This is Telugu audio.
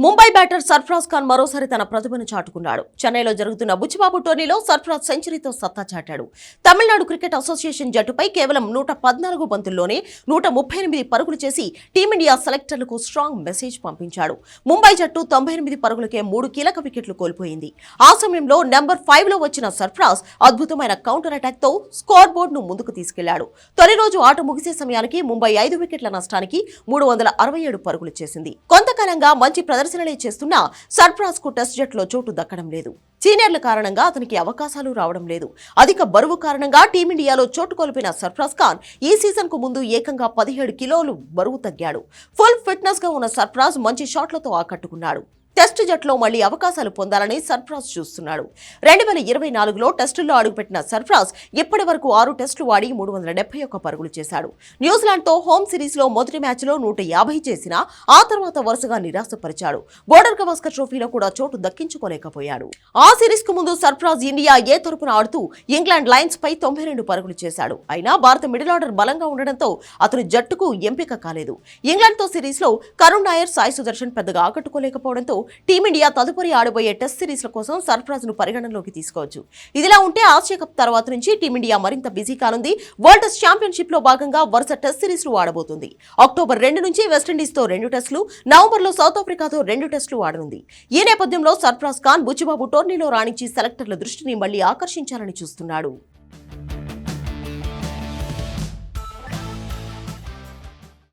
ముంబై బ్యాటర్ సర్ఫరాజ్ ఖాన్ మరోసారి తన ప్రతిభను చాటుకున్నాడు. చెన్నైలో జరుగుతున్న బుచ్చిబాబు టోర్నీలో సర్ఫరాజ్ సెంచరీతో సత్తా చాటాడు. తమిళనాడు క్రికెట్ అసోసియేషన్ జట్టుపై కేవలం 114 బంతుల్లోనే 138 పరుగులు చేసి టీమిండియా సెలెక్టర్లకు స్ట్రాంగ్ మెసేజ్ పంపించాడు. ముంబై జట్టు 98 పరుగులకే 3 కీలక వికెట్లు కోల్పోయింది. ఆ సమయంలో నెంబర్ 5లో వచ్చిన సర్ఫరాజ్ అద్భుతమైన కౌంటర్ అటాక్ తో స్కోర్ బోర్డును ముందుకు తీసుకెళ్లాడు. తొలి రోజు ఆట ముగిసే సమయానికి ముంబై 5 వికెట్ల నష్టానికి 367 పరుగులు చేసింది. కొంతకాలంగా మంచి ప్రదర్శనలే చేస్తున్నా సర్ఫరాజ్ కు టెస్ట్ జట్టులో చోటు దక్కడం లేదు. సీనియర్ల కారణంగా అతనికి అవకాశాలు రావడం లేదు. అధిక బరువు కారణంగా టీమిండియాలో చోటు కోల్పోయిన సర్ఫరాజ్ ఖాన్ ఈ సీజన్ కు ముందు ఏకంగా 17 కిలోలు బరువు తగ్గాడు. ఫుల్ ఫిట్నెస్ గా ఉన్న సర్ఫరాజ్ మంచి షాట్లతో ఆకట్టుకున్నాడు. టెస్ట్ జట్టులో మళ్లీ అవకాశాలు పొందాలని సర్ఫరాజ్ చూస్తున్నాడు. 2024లో టెస్టుల్లో అడుగుపెట్టిన సర్ఫరాజ్ ఇప్పటి వరకు 6 టెస్టులు ఆడి 371 పరుగులు చేశాడు. న్యూజిలాండ్ తో హోమ్ సిరీస్ లో మొదటి మ్యాచ్ లో 150 చేసినా ఆ తర్వాత వరుసగా నిరాశపరిచాడు. బోర్డర్ గవాస్కర్ ట్రోఫీలో కూడా చోటు దక్కించుకోలేకపోయాడు. ఆ సిరీస్ కు ముందు సర్ఫరాజ్ ఇండియా ఏ తరపున ఆడుతూ ఇంగ్లాండ్ లయన్స్ పై 92 పరుగులు చేశాడు. అయినా భారత మిడిల్ ఆర్డర్ బలంగా ఉండడంతో అతను జట్టుకు ఎంపిక కాలేదు. ఇంగ్లాండ్ తో సిరీస్ లో కరుణ్ నాయర్, సాయి సుదర్శన్ పెద్దగా ఆకట్టుకోలేకపోవడంతో టీమిండియా తదుపరి ఆడబోయే టెస్ట్ సిరీస్ల కోసం సర్ఫరాజ్ ను పరిగణనలోకి తీసుకోవచ్చు. ఇదిలా ఉంటే ఆసియా కప్ తర్వాత నుంచి టీమిండియా మరింత బిజీ కానుంది. వరల్డ్ టెస్ట్ ఛాంపియన్షిప్ లో భాగంగా వరుస టెస్ట్ సిరీస్ లు ఆడబోతుంది. అక్టోబర్ 2 నుంచి వెస్టిండీస్ తో 2 టెస్టులు, నవంబర్ లో సౌత్ ఆఫ్రికాతో 2 టెస్టులు ఆడనుంది. ఈ నేపథ్యంలో సర్ఫరాజ్ ఖాన్ బుచ్చిబాబు టోర్నీలో రాణించి సెలెక్టర్ల దృష్టిని మళ్లీ ఆకర్షించాలని చూస్తున్నాడు.